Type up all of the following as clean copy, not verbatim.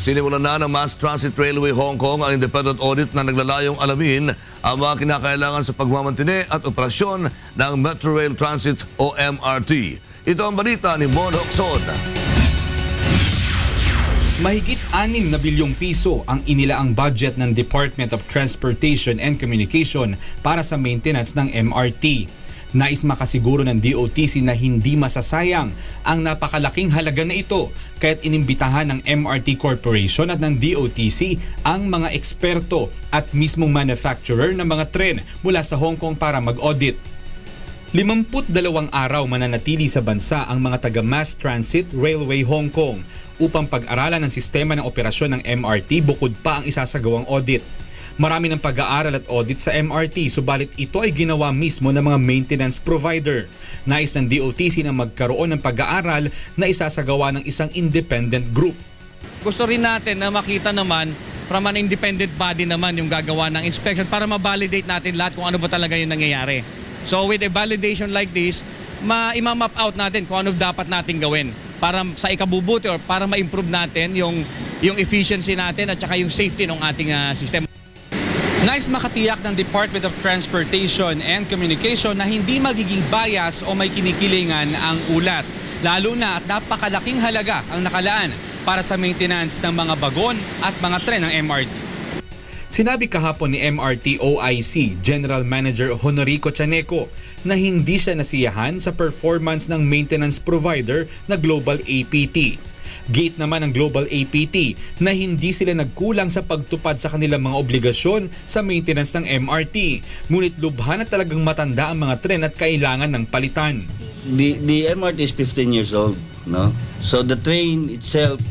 Sinimulan na ng Mass Transit Railway Hong Kong ang independent audit na naglalayong alamin ang mga kinakailangan sa pagmamantine at operasyon ng Metro Rail Transit o MRT. Ito ang balita ni Mon Hocson. Mahigit 6 na bilyong piso ang inilaang budget ng Department of Transportation and Communication para sa maintenance ng MRT. Nais makasiguro ng DOTC na hindi masasayang ang napakalaking halaga na ito kaya't inimbitahan ng MRT Corporation at ng DOTC ang mga eksperto at mismong manufacturer ng mga tren mula sa Hong Kong para mag-audit. 52 araw mananatili sa bansa ang mga taga-Mass Transit Railway Hong Kong upang pag-aralan ang sistema ng operasyon ng MRT bukod pa ang isasagawang audit. Marami ng pag-aaral at audit sa MRT subalit ito ay ginawa mismo ng mga maintenance provider. Nais ng DOTC na magkaroon ng pag-aaral na isasagawa ng isang independent group. Gusto rin natin na makita naman from an independent body naman yung gagawa ng inspection para ma-validate natin lahat kung ano ba talaga yung nangyayari. So with a validation like this, ma-map out natin kung ano dapat natin gawin para sa ikabubuti or para ma-improve natin yung efficiency natin at saka yung safety ng ating system. Nais makatiyak ng Department of Transportation and Communication na hindi magiging bias o may kinikilingan ang ulat. Lalo na at napakalaking halaga ang nakalaan para sa maintenance ng mga bagon at mga tren ng MRT. Sinabi kahapon ni MRT OIC General Manager Honorico Chaneco na hindi siya nasiyahan sa performance ng maintenance provider na Global APT. Gate naman ng Global APT na hindi sila nagkulang sa pagtupad sa kanilang mga obligasyon sa maintenance ng MRT. Ngunit lubha na talagang matanda ang mga tren at kailangan ng palitan. The MRT is 15 years old, no? So the train itself,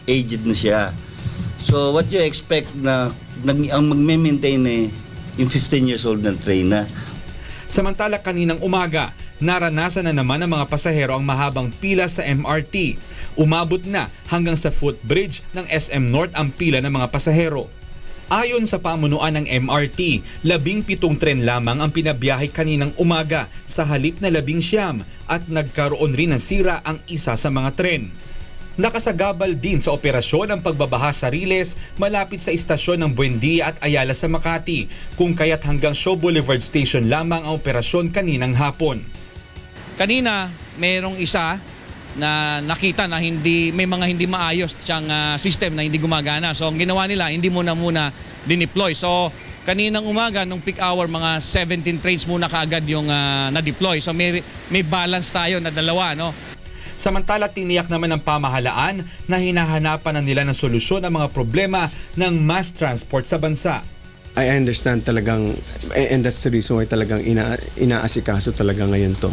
aged na siya. So what you expect na ang magme-maintain yung 15 years old na train na. Samantala kaninang umaga, naranasan na naman ng mga pasahero ang mahabang pila sa MRT. Umabot na hanggang sa footbridge ng SM North ang pila ng mga pasahero. Ayon sa pamunuan ng MRT, 17 tren lamang ang pinabiyahe kaninang umaga sa halip na 19 at nagkaroon rin ng sira ang isa sa mga tren. Nakasagabal din sa operasyon ang pagbabaha sa Riles malapit sa istasyon ng Buendia at Ayala sa Makati, kung kaya't hanggang Shaw Boulevard Station lamang ang operasyon kaninang hapon. Kanina, mayroong isa na nakita na may mga hindi maayos siyang system na hindi gumagana. So ang ginawa nila, hindi muna dineploy. So kaninang umaga, nung peak hour, mga 17 trains muna kaagad yung na-deploy. So may balance tayo na dalawa, no? Samantala, tiniyak naman ng pamahalaan na hinahanapan na nila ng solusyon ang mga problema ng mass transport sa bansa. I understand talagang, and that's the reason why talagang inaasikaso talaga ngayon to.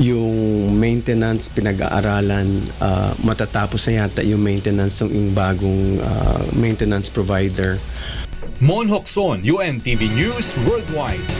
Yung maintenance pinag-aaralan, matatapos na yata yung maintenance ng bagong maintenance provider. Mon Hocson, UNTV News Worldwide.